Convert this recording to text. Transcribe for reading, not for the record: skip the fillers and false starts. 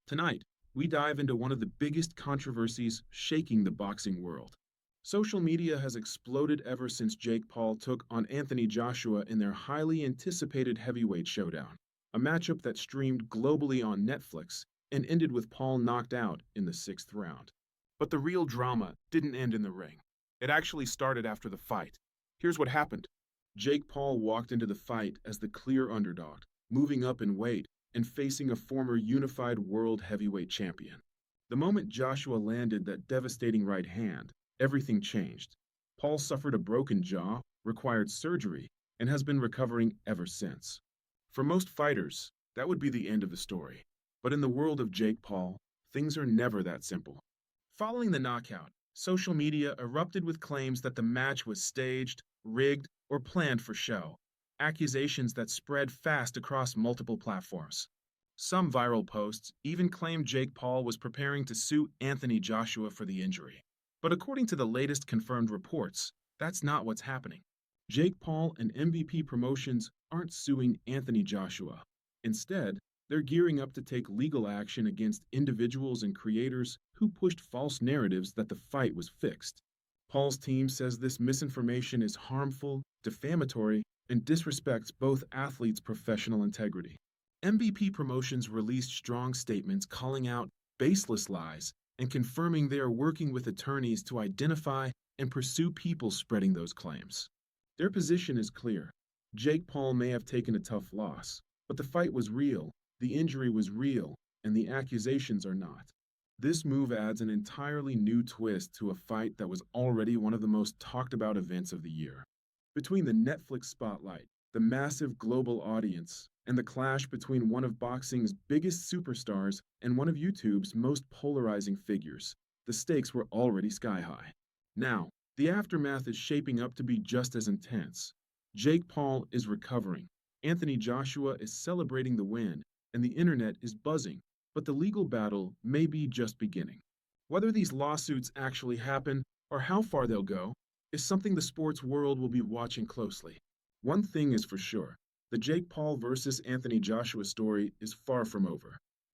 Tonight, we dive into one of the biggest controversies shaking the boxing world. Social media has exploded ever since Jake Paul took on Anthony Joshua in their highly anticipated heavyweight showdown, a matchup that streamed globally on Netflix and ended with Paul knocked out in the sixth round. But the real drama didn't end in the ring. It actually started after the fight. Here's what happened. Jake Paul walked into the fight as the clear underdog, moving up in weight and facing a former unified world heavyweight champion. The moment Joshua landed that devastating right hand, everything changed. Paul suffered a broken jaw, required surgery, and has been recovering ever since. For most fighters, that would be the end of the story. But in the world of Jake Paul, things are never that simple. Following the knockout, social media erupted with claims that the match was staged, rigged, or planned for show, accusations that spread fast across multiple platforms. Some viral posts even claimed Jake Paul was preparing to sue Anthony Joshua for the injury. But according to the latest confirmed reports, that's not what's happening. Jake Paul and MVP Promotions aren't suing Anthony Joshua. Instead, they're gearing up to take legal action against individuals and creators who pushed false narratives that the fight was fixed. Paul's team says this misinformation is harmful, defamatory, and disrespects both athletes' professional integrity. MVP Promotions released strong statements calling out baseless lies and confirming they are working with attorneys to identify and pursue people spreading those claims. Their position is clear. Jake Paul may have taken a tough loss, but the fight was real, the injury was real, and the accusations are not. This move adds an entirely new twist to a fight that was already one of the most talked about events of the year. Between the Netflix spotlight, the massive global audience, and the clash between one of boxing's biggest superstars and one of YouTube's most polarizing figures, the stakes were already sky high. Now, the aftermath is shaping up to be just as intense. Jake Paul is recovering, Anthony Joshua is celebrating the win, and the internet is buzzing, but the legal battle may be just beginning. Whether these lawsuits actually happen or how far they'll go is something the sports world will be watching closely. One thing is for sure, the Jake Paul versus Anthony Joshua story is far from over.